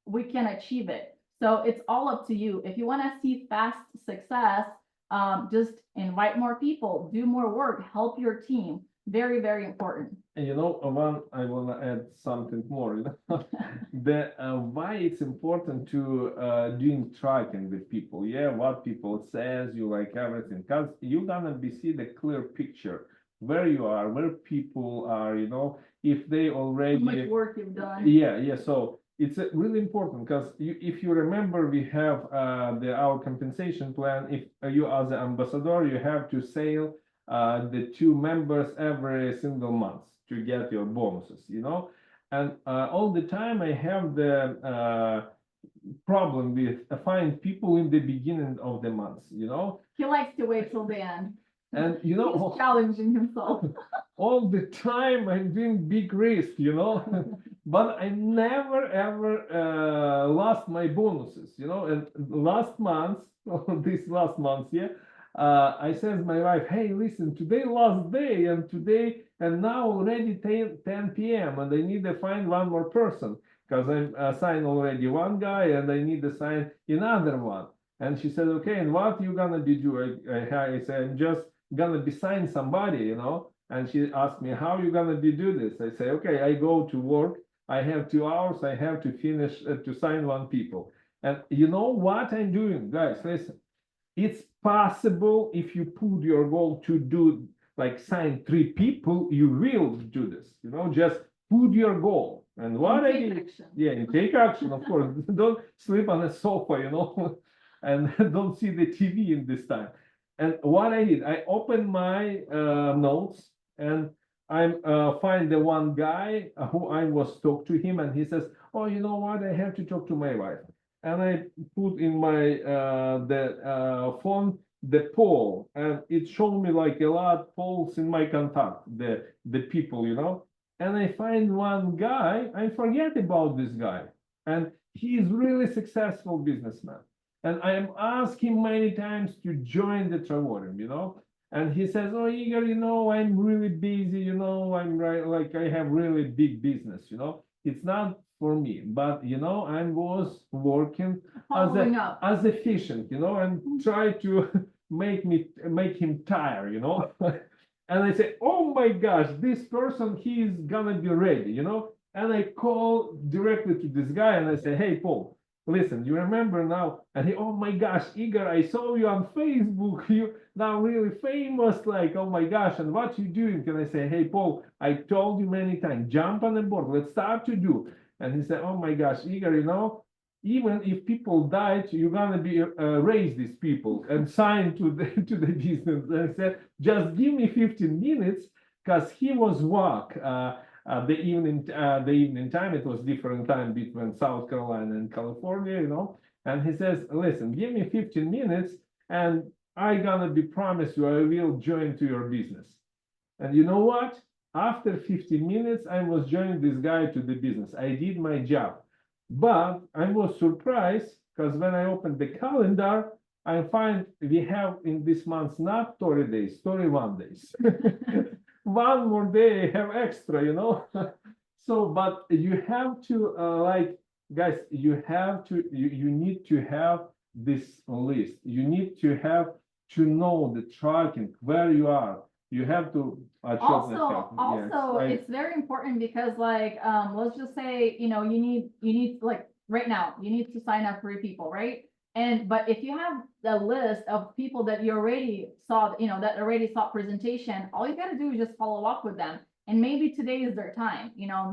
we can achieve it. So it's all up to you. If you want to see fast success, just invite more people, do more work, help your team. Very, very important. And you know, I want to add something more. You know, why it's important to doing tracking with people. Yeah, what people says, you like everything, because you're gonna be see the clear picture where you are, where people are. You know, if they already how much work you've done. Yeah, yeah. So it's really important because if you remember, we have our compensation plan. If you as an ambassador, you have to sell the 2 members every single month to get your bonuses, you know. And all the time I have the problem with find people in the beginning of the month, you know. He likes to wait till the end. And you know, he's challenging himself. all the time I'm doing big risk, you know, but I never ever lost my bonuses, you know. And last month, this last month, yeah, I said to my wife, hey, listen, today last day, and now already 10 p.m. and I need to find one more person because I'm assigned already one guy and I need to sign another one. And she said, okay, and what you gonna be doing? I said, I'm just gonna be sign somebody, you know. And she asked me, how you gonna be do this? I say, okay, I go to work. I have 2 hours. I have to finish to sign 1 people. And you know what I'm doing, guys? Listen, it's possible if you put your goal to do like sign 3 people, you will do this. You know, just put your goal. And what I Take did, action. yeah, you take action, of course. Don't sleep on a sofa, and don't see the TV in this time. And what I did, I opened my notes and I find the one guy who I was talk to him, and he says, "Oh, you know what? I have to talk to my wife." And I put in my the phone the poll, and it showed me like a lot polls in my contact, the people. And I find one guy, I forget about this guy, and he is really successful businessman. And I am asking many times to join the Travorium. And he says, "Oh, Igor, I'm really busy, I'm right, like I have really big business. It's not for me, but I was working Following up. as efficient, and try to make him tired. And I say, "Oh my gosh, this person, he is gonna be ready. And I call directly to this guy and I say, "Hey, Paul, listen, you remember now?" And he, "Oh my gosh, Igor, I saw you on Facebook. You now really famous, like, oh my gosh, and what you doing?" And I say, "Hey, Paul, I told you many times, jump on the board, let's start to do." And he said, "Oh my gosh, Igor, even if people died, you're gonna be raise these people and sign to the to the business." And I said, "Just give me 15 minutes," because he was work. The evening time, it was different time between South Carolina and California. And he says, "Listen, give me 15 minutes, and I gonna be promise you I will join to your business." And you know what? After 15 minutes, I was joining this guy to the business. I did my job. But I was surprised because when I opened the calendar, I find we have in this month not 30 days, 31 days. One more day I have extra. So, but you have to guys, you need to have this list. You need to have to know the tracking where you are. You have to It's very important because let's just say, you need like right now, you need to sign up 3 people, right? But if you have the list of people that you already saw, that already saw presentation, all you gotta do is just follow up with them. And maybe today is their time,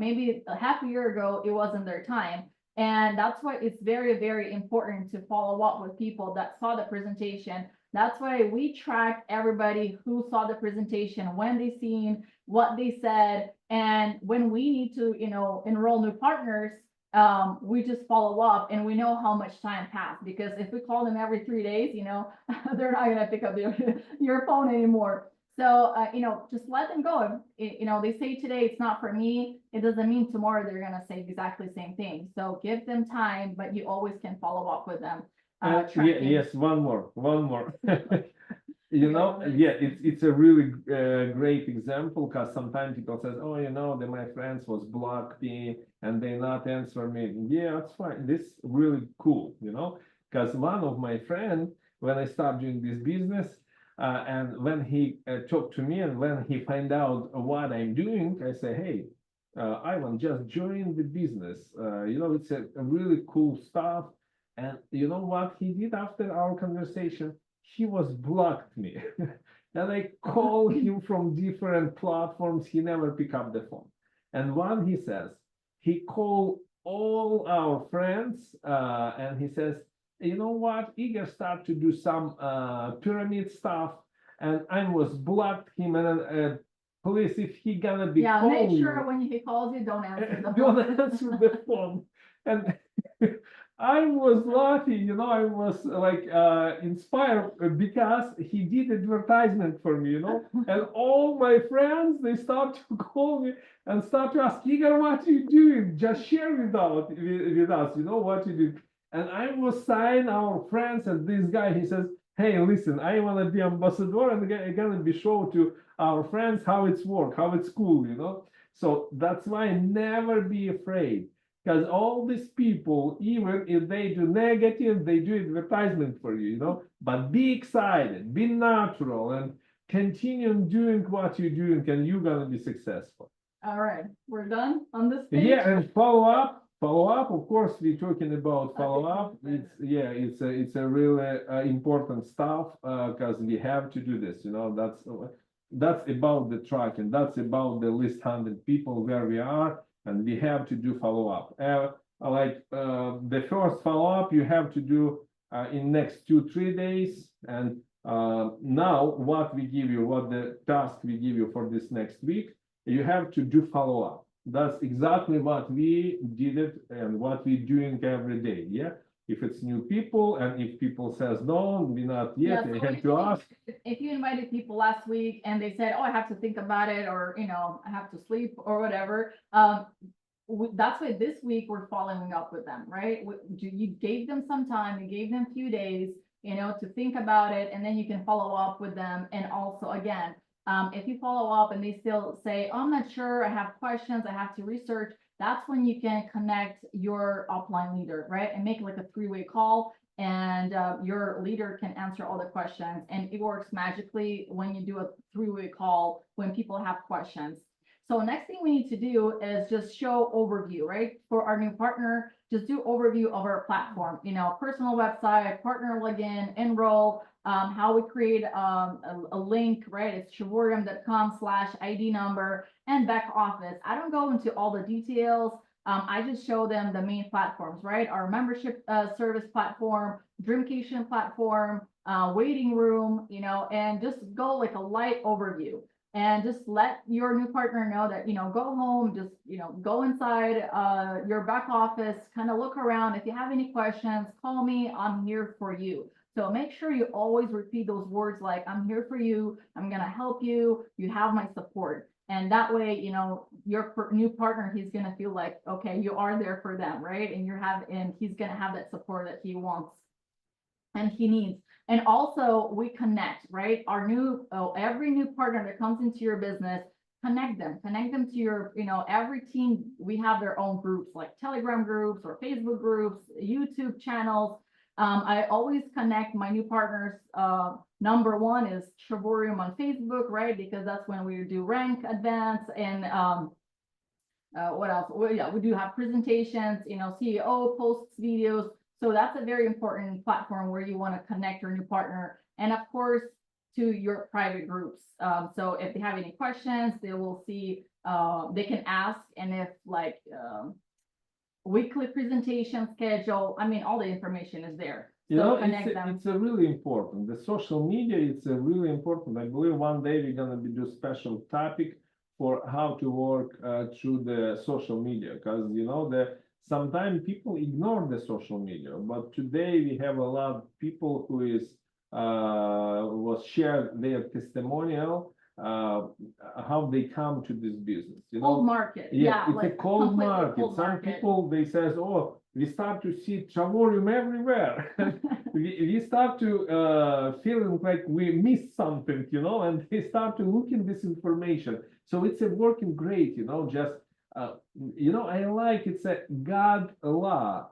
maybe a half a year ago, it wasn't their time. And that's why it's very, very important to follow up with people that saw the presentation. That's why we track everybody who saw the presentation, when they seen, what they said, and when we need to, enroll new partners, we just follow up and we know how much time passed. Because if we call them every 3 days, they're not gonna pick up your phone anymore. So, just let them go. They say today it's not for me. It doesn't mean tomorrow they're gonna say exactly the same thing. So give them time, but you always can follow up with them. Yes, one more. It's a really great example because sometimes people says, "Oh, that my friends was blocked me and they not answer me." Yeah, that's fine. This really cool, because one of my friend, when I start doing this business, and when he talked to me and when he find out what I'm doing, I say, "Hey, Ivan, just join the business. It's a really cool stuff." And you know what he did after our conversation? He was blocked me. And I called him from different platforms. He never pick up the phone. And one he says, he called all our friends and he says, "You know what? Igor start to do some pyramid stuff." And I was blocked him and please, if he gonna be Yeah, calling make sure you, when he calls you, don't answer the don't phone. answer the phone. And I was lucky, I was like inspired because he did advertisement for me, and all my friends, they start to call me and start to ask, "Igor, what you doing? Just share with us, what you did." And I was sign our friends, and this guy, he says, "Hey, listen, I want to be ambassador and I'm gonna be show to our friends how it's work, how it's cool. So that's why never be afraid. Because all these people, even if they do negative, they do advertisement for you. But be excited, be natural, and continue doing what you're doing, and you're gonna be successful. All right, we're done on this page. Yeah, and follow up. Of course, we're talking about follow up. Okay. It's a really important stuff because we have to do this. That's about the tracking. That's about the list 100 people where we are. and we have to do follow-up. The first follow-up you have to do in next 2-3 days, and now what we give you, what the task we give you for this next week, you have to do follow-up. That's exactly what we did it and what we're doing every day. Yeah. If it's new people and if people says no, we're not yet, Yeah, they so have to ask. if you invited people last week and they said, oh, I have to think about it, or, I have to sleep or whatever, that's why this week we're following up with them, right? You gave them some time, you gave them a few days, to think about it, and then you can follow up with them. And also, again, if you follow up and they still say, oh, I'm not sure, I have questions, I have to research, that's when you can connect your upline leader, right? And make like a 3-way call, and your leader can answer all the questions. And it works magically when you do a 3-way call when people have questions. So next thing we need to do is just show overview, right? For our new partner, just do overview of our platform, personal website, partner login, enroll, how we create a link, right? It's shivorium.com/ID number and back office. I don't go into all the details. I just show them the main platforms, right? Our membership service platform, Dreamcation platform, waiting room, and just go like a light overview. And just let your new partner know that, go home, just, go inside your back office, kind of look around. If you have any questions, call me, I'm here for you. So make sure you always repeat those words like, I'm here for you, I'm gonna help you, you have my support. And that way, your new partner, he's gonna feel like, okay, you are there for them, right? And he's gonna have that support that he wants and he needs. And also we connect, right? Every new partner that comes into your business, connect them to your, every team. We have their own groups, like Telegram groups or Facebook groups, YouTube channels. I always connect my new partners. Number one is Shivorium on Facebook, right? Because that's when we do rank advance. And what else? Well, yeah, we do have presentations, CEO posts videos. So that's a very important platform where you want to connect your new partner. And of course, to your private groups. So if they have any questions, they will see, they can ask. And if weekly presentation schedule, all the information is there. So connect them. It's a really important. The social media, it's a really important. I believe one day we're gonna do special topic for how to work through the social media, because sometimes people ignore the social media, but today we have a lot of people who was shared their testimonial, how they come to this business. Cold market. Yeah, it's like a cold market. Cold Some market. people, they says, oh, we start to see Shivorium everywhere. we start to feeling like we missed something, and they start to look in this information. So it's a working great, just I like it's a God law.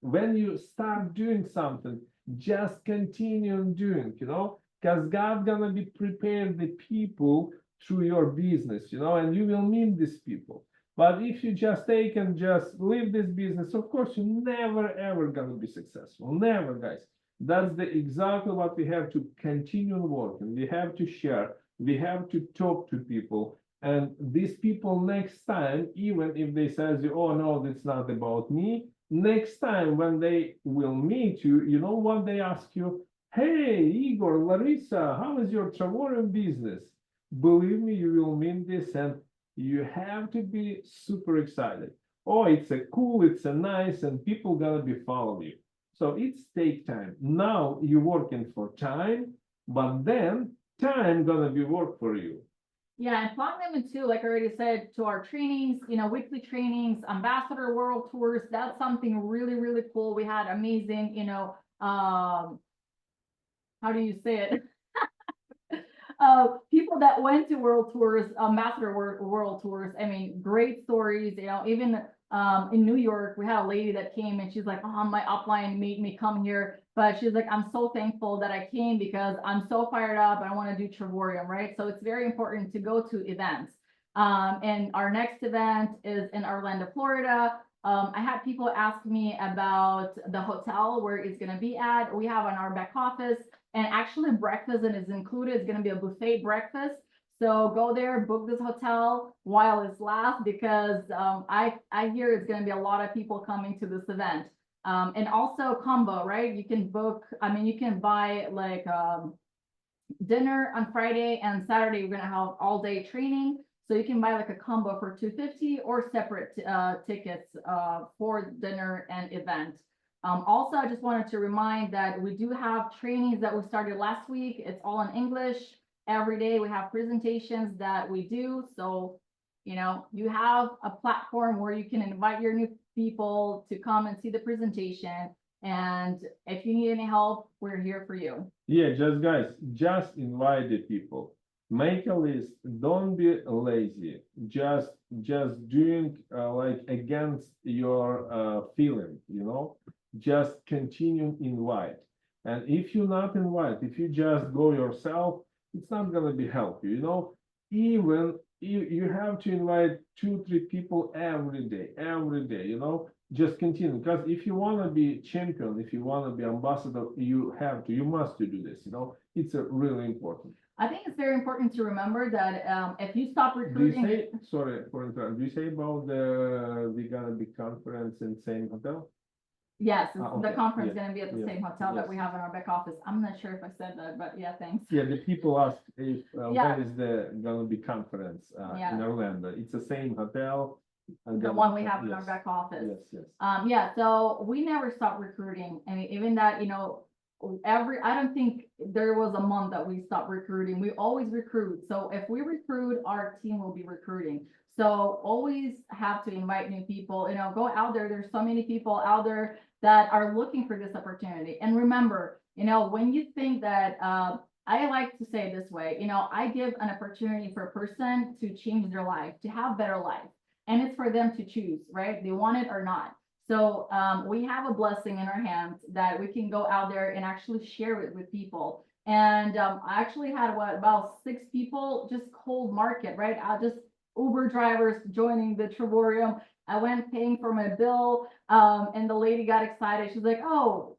When you start doing something, just continue doing, because God gonna be prepared the people through your business, and you will meet these people. But if you just take and just leave this business, of course, you're never ever gonna be successful. Never, guys. That's exactly what we have to continue working. We have to share. We have to talk to people. And these people next time, even if they says, oh no, that's not about me, next time when they will meet you, you know what they ask you? Hey, Igor, Larisa, how is your Shivorium business? Believe me, you will mean this, and you have to be super excited. Oh, it's a cool, it's a nice, and people gonna be following you. So it's take time. Now you're working for time, but then time gonna be work for you. Yeah, and plug them into, like I already said, to our trainings, weekly trainings, ambassador world tours. That's something really, really cool. We had amazing, how do you say it? People that went to world tours, ambassador world tours. Great stories, even in New York, we had a lady that came and she's like, oh, my upline made me come here. But she's like, I'm so thankful that I came because I'm so fired up. I want to do Shivorium, right? So it's very important to go to events. And our next event is in Orlando, Florida. I had people ask me about the hotel where it's going to be at. We have on our back office, and actually breakfast is included. It's going to be a buffet breakfast. So go there, book this hotel while it's lasts because I hear it's gonna be a lot of people coming to this event. And also combo, right? You can book, I mean, you can buy like dinner on Friday and Saturday, we're gonna have all day training. So you can buy like a combo for 250 or separate tickets for dinner and event. Also, I just wanted to remind that we do have trainings that we started last week. It's all in English. Every day we have presentations that we do. So, you know, you have a platform where you can invite your new people to come and see the presentation. And if you need any help, we're here for you. Yeah, just invite the people. Make a list. Don't be lazy. Just doing like against your feeling, you know. Just continue invite. And if you not invite, if you just go yourself, it's not gonna be help you, you know. Even you have to invite 2-3 people every day, you know. Just continue, because if you want to be champion, if you want to be ambassador, you must do this, you know. It's really important. I think it's very important to remember that if you stop Do you recruiting, say, sorry for interrupting, do you say about we got a big conference in same hotel? yes, Ah, the okay. conference is Yeah, gonna be at the yeah, same hotel that yes. we have in our back office. I'm not sure if I said that, but yeah, thanks. Yeah, the people ask if Yeah. when is gonna be conference Yeah. in Orlando? It's the same hotel. and The then- one we have in our yes, back office. Yes. Yeah, so we never stop recruiting. I mean, even that, you know, I don't think there was a month that we stopped recruiting. We always recruit. So if we recruit, our team will be recruiting. So always have to invite new people, you know, go out there. There's so many people out there that are looking for this opportunity. And remember, you know, when you think that, I like to say it this way, you know, I give an opportunity for a person to change their life, to have better life. And it's for them to choose, right? They want it or not. So we have a blessing in our hands that we can go out there and actually share it with people. And I actually had about 6 people just cold market, right? Just Uber drivers joining the Triborium. I went paying for my bill, and the lady got excited. She's like, "Oh,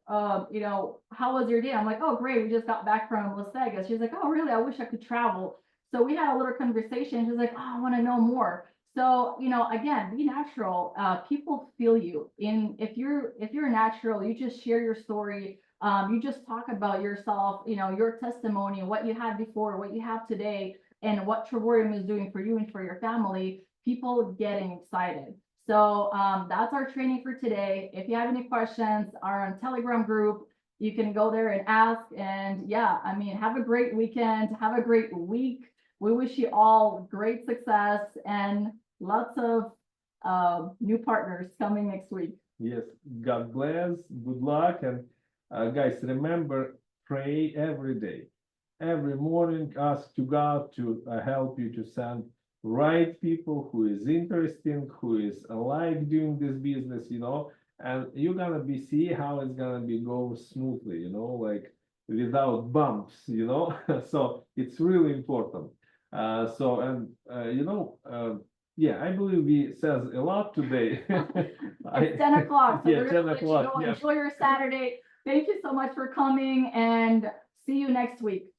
you know, how was your day?" I'm like, "Oh, great. We just got back from Las Vegas." She's like, "Oh, really? I wish I could travel." So we had a little conversation. She's like, "Oh, I want to know more." So, you know, again, be natural. People feel you. If you're natural, you just share your story. You just talk about yourself, you know, your testimony, what you had before, what you have today, and what Triborium is doing for you and for your family. People getting excited. So that's our training for today. If you have any questions, our on Telegram group, you can go there and ask. And yeah, I mean, have a great weekend. Have a great week. We wish you all great success and lots of new partners coming next week. Yes, God bless, good luck, and guys, remember, pray every day. Every morning, ask to God to help you to send right people who is interesting, who is like doing this business, you know, and you're gonna be see how it's gonna be go smoothly, you know, like without bumps, you know. So it's really important. Yeah, I believe we says a lot today. It's 10 o'clock. So Yeah, we're 10 gonna let you o'clock, go. yeah. Enjoy your Saturday. Thank you so much for coming and see you next week.